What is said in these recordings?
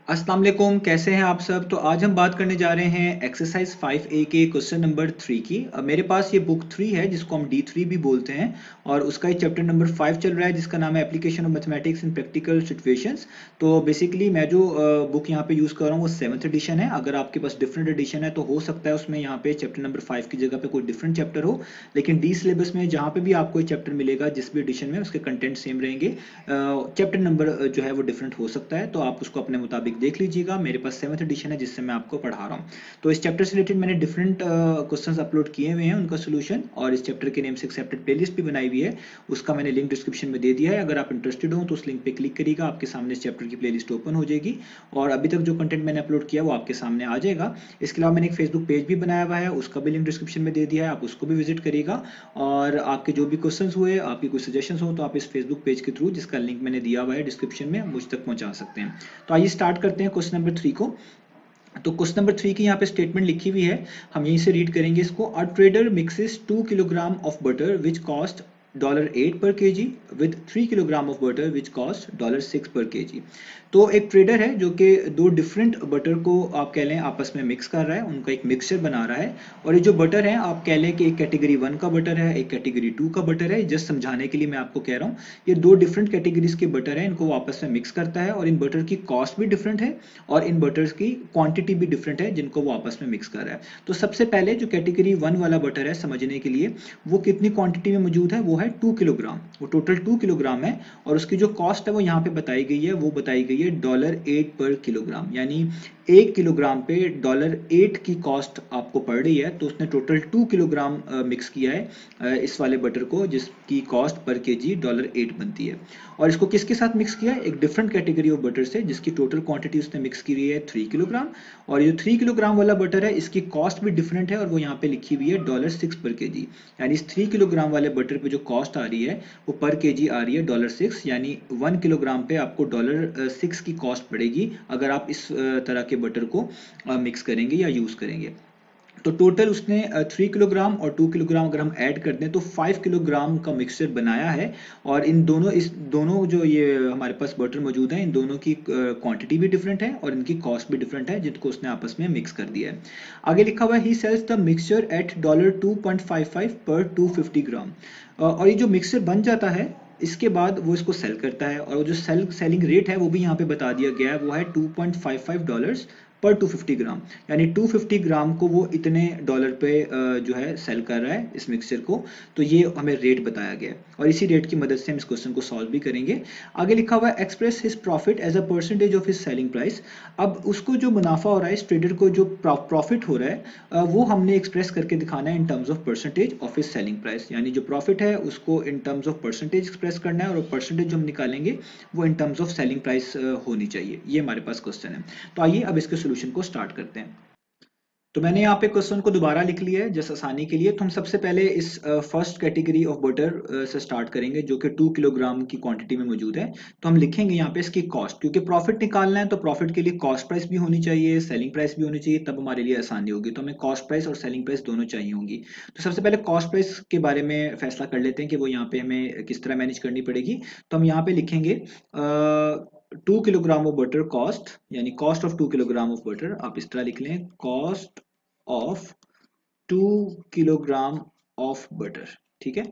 अस्सलाम वालेकुम, कैसे हैं आप सब। तो आज हम बात करने जा रहे हैं एक्सरसाइज 5A के क्वेश्चन नंबर 3 की। अब मेरे पास ये बुक 3 है जिसको हम D3 भी बोलते हैं और उसका ही चैप्टर नंबर 5 चल रहा है जिसका नाम है application of mathematics in practical situations. तो बेसिकली मैं जो बुक यहाँ पे यूज़ कर रहा हूँ वो 7th एडिशन है। अगर आपके पास डिफरेंट एडिशन है तो हो सकता है उसमें यहाँ पे चैप्टर नंबर 5 की जगह पे कोई डिफरेंट चैप्टर हो, लेकिन डी सिलेबस में जहाँ पे भी आपको चैप्टर मिलेगा जिस भी एडिशन में उसके कंटेंट सेम रहेंगे। चैप्टर नंबर जो है वो डिफरेंट हो सकता है, तो आप उसको अपने मुताबिक देख लीजिएगा। मेरे पास 7th एडिशन है जिससे मैं आपको पढ़ा रहा हूँ। तो इस चैप्टर से रिलेटेड मैंने डिफरेंट क्वेश्चंस अपलोड किए हुए हैं, उनका सोल्यूशन, और इस चैप्टर के नेम से एक सेपरेट प्लेलिस्ट भी बनाई हुई है। उसका मैंने लिंक डिस्क्रिप्शन में दे दिया है। अगर आप इंटरेस्टेड हो तो उस लिंक पे क्लिक करिएगा, आपके सामने इस चैप्टर की प्लेलिस्ट ओपन हो जाएगी और अभी तक जो कंटेंट मैंने अपलोड किया वो आपके सामने आ जाएगा। इसके अलावा मैंने एक फेसबुक पेज भी बनाया हुआ है, उसका भी लिंक डिस्क्रिप्शन में दे दिया है, आप उसको भी विजिट करिएगा। और आपके जो भी क्वेश्चंस हुए, आपकी कोई सजेशंस हो, तो आप इस फेसबुक पेज के थ्रू, जिसका लिंक मैंने दिया हुआ है डिस्क्रिप्शन में, मुझ तक पहुंचा सकते हैं। तो आइए स्टार्ट करते हैं क्वेश्चन नंबर 3 को। तो क्वेश्चन नंबर 3 की यहाँ पे स्टेटमेंट लिखी हुई है, हम यहीं से रीड करेंगे इसको। A trader mixes 2 kilogram of butter which cost $8 पर KG with 3 kilogram of butter which cost $6 पर केजी। तो एक ट्रेडर है जो कि दो डिफरेंट बटर को आप कह लें आपस में मिक्स कर रहा है, उनका एक मिक्सचर बना रहा है। और ये जो बटर है आप कह लें कि एक कैटेगरी 1 का बटर है, एक कैटेगरी 2 का बटर है। जस्ट समझाने के लिए मैं आपको कह रहा हूँ, ये दो डिफरेंट कैटेगरीज के बटर है, इनको वो आपस में मिक्स करता है और इन बटर की कॉस्ट भी डिफरेंट है और इन बटर्स की क्वांटिटी भी डिफरेंट है जिनको वो आपस में मिक्स कर रहा है। तो सबसे पहले जो कैटेगरी 1 वाला बटर है, समझने के लिए, वो कितनी क्वांटिटी में मौजूद है, वो है 2 किलोग्राम। वो टोटल 2 किलोग्राम है और उसकी जो कॉस्ट है वो यहाँ पे बताई गई है, वो बताई गई है $8 पर किलोग्राम। यानी 1 किलोग्राम पे $8 की कॉस्ट आपको पड़ रही है। तो उसने टोटल 2 किलोग्राम मिक्स किया है इस वाले बटर को, जिसकी कॉस्ट पर केजी $8 बनती है। और इसको किसके साथ मिक्स किया है, एक डिफरेंट कैटेगरी ऑफ बटर से, जिसकी टोटल क्वांटिटी उसने मिक्स की हुई है 3 किलोग्राम। और ये 3 किलोग्राम वाला बटर है, इसकी कॉस्ट भी डिफरेंट है और वो यहाँ पे लिखी हुई है $6 पर केजी। यानी इस 3 किलोग्राम वाले बटर पे जो कॉस्ट आ रही है वो पर केजी आ रही है $6। यानी 1 किलोग्राम पे आपको $6 की कॉस्ट पड़ेगी अगर आप इस तरह के बटर को मिक्स करेंगे या यूज करेंगे। तो टोटल उसने 3 किलोग्राम और 2 किलोग्राम अगर हम ऐड कर दें तो 5 किलोग्राम का मिक्सचर बनाया है। और इस दोनों जो ये हमारे पास बटर मौजूद है, इन दोनों की क्वांटिटी भी डिफरेंट है और इनकी कॉस्ट भी डिफरेंट है, जिनको उसने आपस में मिक्स कर दिया है। आगे लिखा हुआ है ही सेल्स द मिक्सचर एट $2.55 पर 250 ग्राम। और ये जो मिक्सचर बन जाता है इसके बाद वो इसको सेल करता है, और वो जो सेलिंग रेट है वो भी यहाँ पे बता दिया गया है, वो है $2.55 पर 250 ग्राम। यानी 250 ग्राम को वो इतने डॉलर पे जो है सेल कर रहा है इस मिक्सचर को। तो ये हमें रेट बताया गया है और इसी रेट की मदद से हम इस क्वेश्चन को सॉल्व भी करेंगे। आगे लिखा हुआ है express his profit as a percentage of his selling price. अब उसको जो मुनाफा हो रहा है, इस ट्रेडर को जो प्रॉफिट हो रहा है, वो हमने एक्सप्रेस करके दिखाना है in terms of percentage of his selling price. यानी जो प्रॉफिट है उसको in terms of percentage express करना है, और परसेंटेज जो हम निकालेंगे वो in terms of selling price होनी चाहिए। ये हमारे पास क्वेश्चन है। तो आइए अब इसके सोल्यूशन को स्टार्ट करते हैं। तो मैंने यहाँ पे क्वेश्चन को दोबारा लिख लिया है जस्ट आसानी के लिए। तो हम सबसे पहले इस फर्स्ट कैटेगरी ऑफ बटर से स्टार्ट करेंगे जो कि 2 किलोग्राम की क्वांटिटी में मौजूद है। तो हम लिखेंगे यहाँ पे इसकी कॉस्ट, क्योंकि प्रॉफिट निकालना है तो प्रॉफिट के लिए कॉस्ट प्राइस भी होनी चाहिए, सेलिंग प्राइस भी होनी चाहिए, तब हमारे लिए आसानी होगी। तो हमें कॉस्ट प्राइस और सेलिंग प्राइस दोनों चाहिए होंगी। तो सबसे पहले कॉस्ट प्राइस के बारे में फैसला कर लेते हैं कि वो यहाँ पे हमें किस तरह मैनेज करनी पड़ेगी। तो हम यहाँ पे लिखेंगे 2 किलोग्राम ऑफ बटर कॉस्ट, यानी cost of 2 kilogram of butter. आप इस तरह लिख लें, cost of 2 kilogram of butter. ठीक है,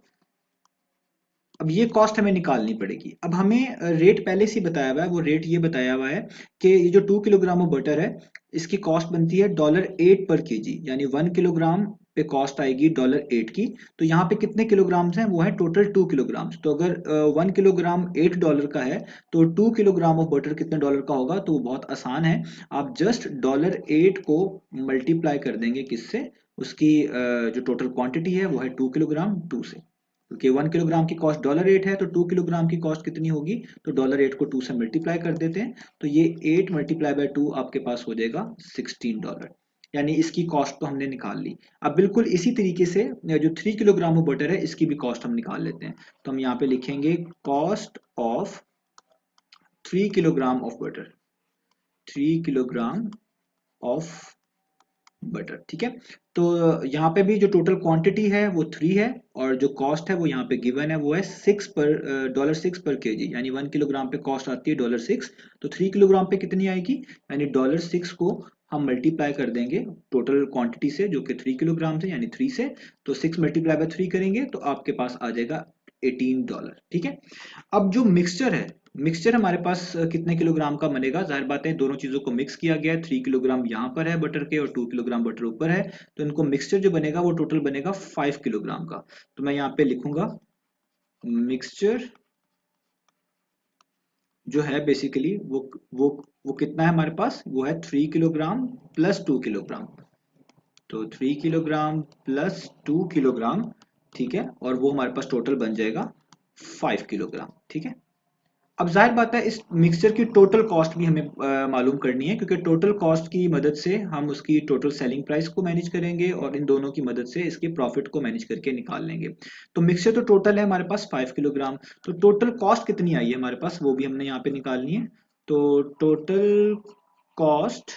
अब ये कॉस्ट हमें निकालनी पड़ेगी। अब हमें रेट पहले से ही बताया हुआ है, वो रेट ये बताया हुआ है कि ये जो 2 किलोग्राम ऑफ बटर है इसकी कॉस्ट बनती है $8 पर केजी। यानी 1 किलोग्राम पे कॉस्ट आएगी $8 की। तो यहाँ पे कितने किलोग्राम्स हैं, वो है टोटल 2 किलोग्राम्स। तो अगर 1 किलोग्राम $8 का है तो 2 किलोग्राम ऑफ बटर कितने डॉलर का होगा, तो वो बहुत आसान है। आप जस्ट $8 को मल्टीप्लाई कर देंगे किससे, उसकी जो टोटल क्वांटिटी है वो है 2 किलोग्राम 2 से। क्योंकि 1 किलोग्राम की कॉस्ट $8 है तो 2 किलोग्राम की कॉस्ट कितनी होगी, तो $8 को 2 से मल्टीप्लाई कर देते हैं। तो ये 8 मल्टीप्लाई बाय 2 आपके पास हो जाएगा $16। यानी इसकी कॉस्ट तो हमने निकाल ली। अब बिल्कुल इसी तरीके से जो 3 किलोग्राम बटर है इसकी भी कॉस्ट हम निकाल लेते हैं। तो हम यहाँ पे लिखेंगे cost of 3 kilogram of butter, 3 kilogram of butter, ठीक है। तो यहाँ पे भी जो टोटल क्वांटिटी है वो 3 है, और जो कॉस्ट है वो यहाँ पे गिवन है, वो है $6 पर केजी, यानी 1 किलोग्राम पे कॉस्ट आती है $6। तो 3 किलोग्राम पे कितनी आएगी, यानी $6 को हम मल्टीप्लाई कर देंगे टोटल क्वांटिटी से, जो कि 3 किलोग्राम से, यानी 3 से। तो 6 मल्टीप्लाई बाय 3 करेंगे तो आपके पास आ जाएगा $18, ठीक है। अब जो मिक्सचर है, मिक्सचर हमारे पास कितने किलोग्राम का बनेगा, जाहिर बात है दोनों चीजों को मिक्स किया गया है, 3 किलोग्राम यहाँ पर है बटर के और 2 किलोग्राम बटर ऊपर है, तो इनको मिक्सचर जो बनेगा वो टोटल बनेगा 5 किलोग्राम का। तो मैं यहाँ पे लिखूंगा मिक्सचर जो है बेसिकली वो वो कितना है हमारे पास, वो है 3 किलोग्राम प्लस 2 किलोग्राम। तो 3 किलोग्राम प्लस 2 किलोग्राम, ठीक है, और वो हमारे पास टोटल बन जाएगा 5 किलोग्राम, ठीक है। अब जाहिर बात है इस मिक्सचर की टोटल कॉस्ट भी हमें मालूम करनी है, क्योंकि टोटल कॉस्ट की मदद से हम उसकी टोटल सेलिंग प्राइस को मैनेज करेंगे और इन दोनों की मदद से इसके प्रॉफिट को मैनेज करके निकाल लेंगे। तो मिक्सचर तो टोटल है हमारे पास 5 किलोग्राम, तो टोटल कॉस्ट कितनी आई है हमारे पास, वो भी हमने यहाँ पे निकालनी है। तो टोटल कॉस्ट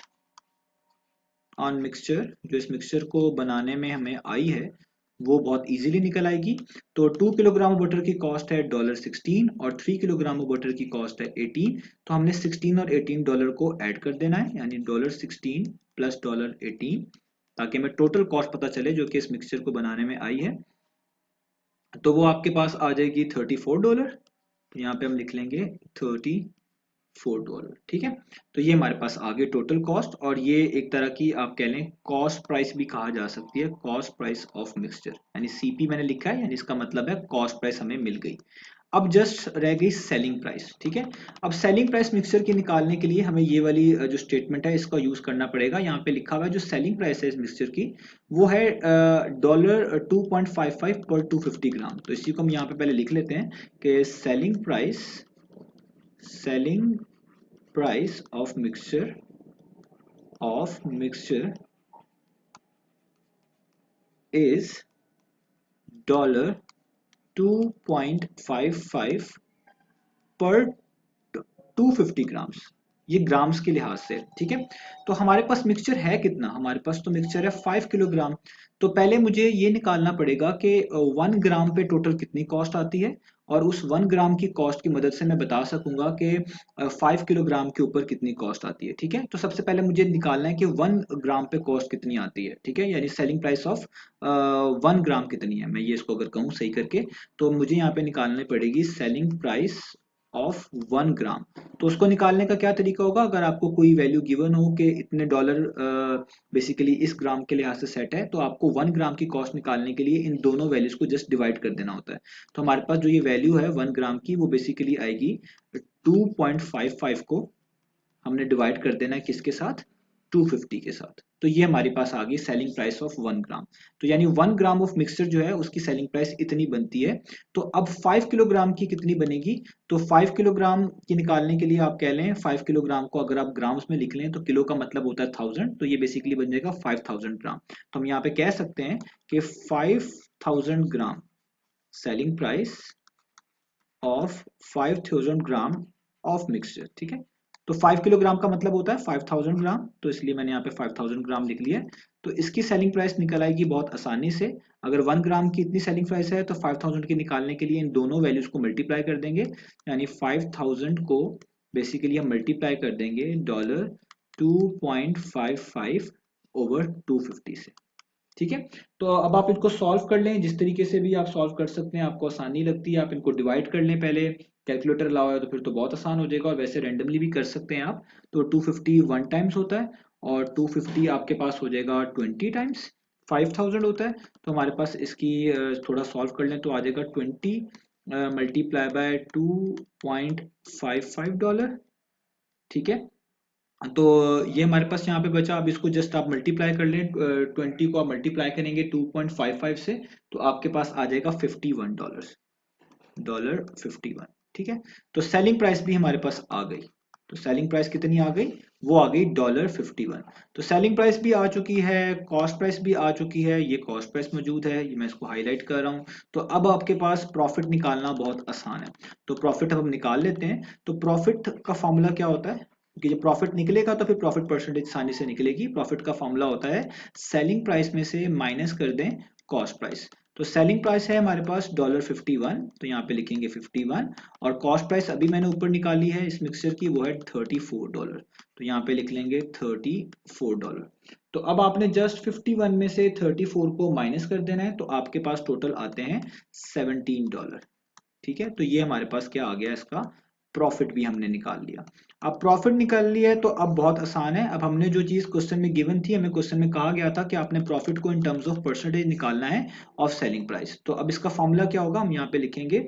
ऑन मिक्सचर, जो इस मिक्सचर को बनाने में हमें आई है, वो बहुत इजीली निकल आएगी। तो 2 किलोग्राम बटर की कॉस्ट है $16 और 3 किलोग्राम बटर की कॉस्ट है 18। तो हमने 16 और $18 को ऐड कर देना है, यानी $16 प्लस $18, ताकि हमें टोटल कॉस्ट पता चले जो कि इस मिक्सचर को बनाने में आई है। तो वो आपके पास आ जाएगी $34। तो यहाँ पे हम लिख लेंगे $34, ठीक है। तो ये हमारे पास आ गई टोटल कॉस्ट, और ये एक तरह की आप कह लें कॉस्ट प्राइस भी कहा जा सकती है, कॉस्ट प्राइस ऑफ मिक्सचर, यानी सीपी मैंने लिखा है, यानी इसका मतलब है कॉस्ट प्राइस हमें मिल गई। अब जस्ट रह गई सेलिंग प्राइस, ठीक है। अब सेलिंग प्राइस मिक्सचर की निकालने के लिए हमें ये वाली जो स्टेटमेंट है इसका यूज करना पड़ेगा। यहाँ पे लिखा हुआ है जो सेलिंग प्राइस है इस मिक्सचर की, वो है $2.55 पर 250 ग्राम। तो इसी को हम यहाँ पे पहले लिख लेते हैं कि selling price of mixture is $2.55 पर 250 ग्राम्स, ये ग्राम्स के लिहाज से, ठीक है। तो हमारे पास मिक्सचर है कितना, हमारे पास तो मिक्सचर है 5 किलोग्राम। तो पहले मुझे ये निकालना पड़ेगा कि 1 ग्राम पे टोटल कितनी कॉस्ट आती है, और उस 1 ग्राम की कॉस्ट की मदद से मैं बता सकूंगा कि 5 किलोग्राम के ऊपर कितनी कॉस्ट आती है, ठीक है। तो सबसे पहले मुझे निकालना है कि 1 ग्राम पे कॉस्ट कितनी आती है, ठीक है, यानी सेलिंग प्राइस ऑफ 1 ग्राम कितनी है। मैं ये इसको अगर कहूँ सही करके, तो मुझे यहाँ पे निकालनी पड़ेगी सेलिंग प्राइस ऑफ 1 ग्राम। तो उसको निकालने का क्या तरीका होगा, अगर आपको कोई वैल्यू गिवन हो कि इतने डॉलर बेसिकली इस ग्राम के लिहाज से सेट है, तो आपको 1 ग्राम की कॉस्ट निकालने के लिए इन दोनों वैल्यूज को जस्ट डिवाइड कर देना होता है। तो हमारे पास जो ये वैल्यू है 1 ग्राम की, वो बेसिकली आएगी 2.55 को हमने डिवाइड कर देना है किसके साथ, 250 के साथ। तो ये हमारे पास आ गई सेलिंग प्राइस ऑफ 1 ग्राम। तो यानी 1 ग्राम ऑफ मिक्सचर जो है उसकी सेलिंग प्राइस इतनी बनती है। तो अब 5 किलोग्राम की कितनी बनेगी, तो 5 किलोग्राम की निकालने के लिए आप कह लें 5 किलोग्राम को अगर आप ग्राम्स में लिख लें तो किलो का मतलब होता है 1000, तो ये बेसिकली बन जाएगा 5000 ग्राम। तो हम यहाँ पे कह सकते हैं कि 5000 gram selling price of 5000 gram of mixture, ठीक है। तो 5 किलोग्राम का मतलब होता है 5000 ग्राम, तो इसलिए मैंने यहाँ पे 5000 ग्राम लिख लिया। तो इसकी सेलिंग प्राइस निकल आएगी बहुत आसानी से। अगर 1 ग्राम की इतनी सेलिंग प्राइस है तो 5000 की निकालने के लिए इन दोनों वैल्यूज को मल्टीप्लाई कर देंगे, यानी 5000 को बेसिकली हम मल्टीप्लाई कर देंगे $2.55 ओवर 250 से, ठीक है। तो अब आप इनको सॉल्व कर लें, जिस तरीके से भी आप सॉल्व कर सकते हैं, आपको आसानी लगती है, आप इनको डिवाइड कर लें पहले। कैलकुलेटर अलाउ है तो फिर तो बहुत आसान हो जाएगा, और वैसे रेंडमली भी कर सकते हैं आप। तो 250 1 टाइम्स होता है, और 250 आपके पास हो जाएगा 20 टाइम्स 5000 होता है। तो हमारे पास इसकी थोड़ा सॉल्व कर लें तो आ जाएगा 20 मल्टीप्लाई बाय $2.55, ठीक है। तो ये हमारे पास यहाँ पे बचा। अब इसको जस्ट आप मल्टीप्लाई कर लें, 20 को आप मल्टीप्लाई करेंगे 2.55 से, तो आपके पास आ जाएगा $51, ठीक है। तो सेलिंग प्राइस भी हमारे पास आ गई। तो सेलिंग प्राइस कितनी आ गई, वो आ गई $51। तो सेलिंग प्राइस भी आ चुकी है, कॉस्ट प्राइस भी आ चुकी है, ये कॉस्ट प्राइस मौजूद है, ये मैं इसको हाईलाइट कर रहा हूँ। तो अब आपके पास प्रॉफिट निकालना बहुत आसान है। तो प्रॉफिट अब हम निकाल लेते हैं। तो प्रॉफिट का फॉर्मूला क्या होता है, क्योंकि जब प्रॉफिट निकलेगा तो फिर प्रॉफिट परसेंटेज आसानी से निकलेगी। प्रॉफिट का फॉर्मूला होता है सेलिंग प्राइस में से माइनस कर दें कॉस्ट प्राइस। तो सेलिंग प्राइस है हमारे पास $51, तो यहाँ पे लिखेंगे 51, और कॉस्ट प्राइस अभी मैंने ऊपर निकाली है इस मिक्सचर की, वो है $34, तो यहाँ पे लिख लेंगे $34। तो अब आपने जस्ट 51 में से 34 को माइनस कर देना है, तो आपके पास टोटल आते हैं $17। ठीक है, तो ये हमारे पास क्या आ गया, इसका प्रॉफिट भी हमने निकाल लिया। अब प्रॉफिट निकाल लिया है तो अब बहुत आसान है। अब हमने जो चीज क्वेश्चन में गिवन थी, हमें क्वेश्चन में कहा गया था कि आपने प्रॉफिट को इन टर्म्स ऑफ परसेंटेज निकालना है ऑफ सेलिंग प्राइस। तो अब इसका फॉर्मूला क्या होगा, हम यहाँ पे लिखेंगे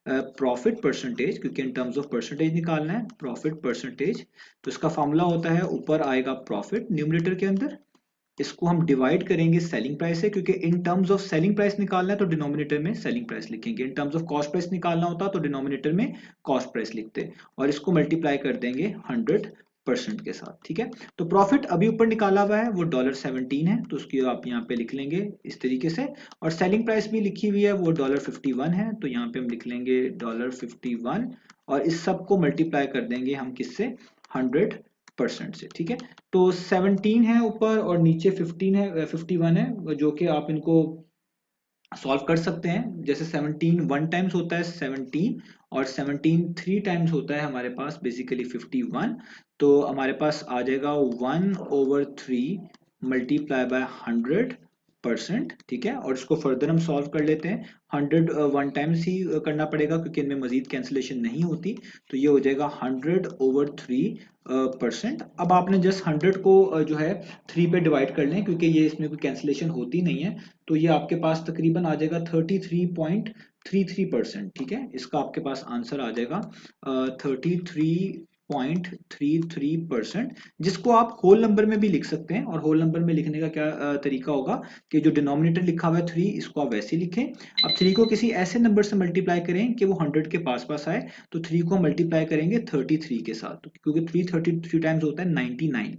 प्रॉफिट परसेंटेज, क्योंकि इन टर्म्स ऑफ परसेंटेज निकालना है प्रॉफिट परसेंटेज। तो इसका फॉर्मूला होता है, ऊपर आएगा प्रॉफिट न्यूमरेटर के अंदर, इसको हम डिवाइड करेंगे सेलिंग प्राइस से, क्योंकि in terms of selling price निकालना है तो डिनोमिनेटर में सेलिंग प्राइस लिखेंगे, in terms of cost price निकालना होता तो डिनोमिनेटर में कॉस्ट प्राइस लिखते, और इसको मल्टीप्लाई कर देंगे 100% के साथ। ठीक है, तो प्रॉफिट अभी ऊपर निकाला हुआ है वो $17 है, तो उसकी आप यहाँ पे लिख लेंगे इस तरीके से, और सेलिंग प्राइस भी लिखी हुई है वो $51 है, तो यहाँ पे हम लिख लेंगे $51, और इस सब को मल्टीप्लाई कर देंगे हम किससे, 100% से। ठीक है, तो 17 है ऊपर और नीचे 15 है, 51 है, जो कि आप इनको सॉल्व कर सकते हैं। जैसे 17 वन टाइम्स होता है 17, और 17 थ्री टाइम्स होता है हमारे पास बेसिकली 51, तो हमारे पास आ जाएगा 1/3 मल्टीप्लाई बाय 100%। ठीक है, और इसको फर्दर हम सॉल्व कर लेते हैं। 100 वन टाइम्स ही करना पड़ेगा क्योंकि इनमें मजीद कैंसिलेशन नहीं होती, तो ये हो जाएगा 100/3%। अब आपने जस्ट 100 को जो है 3 पे डिवाइड कर लें, क्योंकि ये इसमें कोई कैंसिलेशन होती नहीं है, तो ये आपके पास तकरीबन आ जाएगा 33.33%। ठीक है, इसका आपके पास आंसर आ जाएगा 33.33%, जिसको आप होल नंबर में भी लिख सकते हैं। और होल नंबर में लिखने का क्या तरीका होगा कि जो डिनोमिनेटर लिखा हुआ है 3, इसको आप वैसे लिखें। अब 3 को किसी ऐसे नंबर से मल्टीप्लाई करें कि वो 100 के पास पास आए, तो 3 को मल्टीप्लाई करेंगे 33 के साथ, क्योंकि 3 33 टाइम्स होता है 99।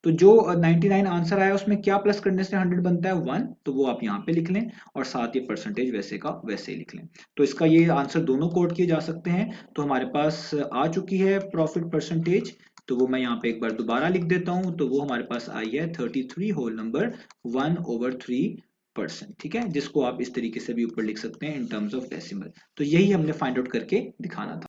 तो जो 99 आंसर आया उसमें क्या प्लस करने से 100 बनता है, 1, तो वो आप यहाँ पे लिख लें, और साथ ये परसेंटेज वैसे का वैसे ही लिख लें। तो इसका ये आंसर दोनों कोड किए जा सकते हैं। तो हमारे पास आ चुकी है प्रॉफिट परसेंटेज, तो वो मैं यहाँ पे एक बार दोबारा लिख देता हूँ, तो वो हमारे पास आई है 33 होल नंबर 1/3%। ठीक है, जिसको आप इस तरीके से भी ऊपर लिख सकते हैं इन टर्म्स ऑफ डेसिमल। तो यही हमने फाइंड आउट करके दिखाना था।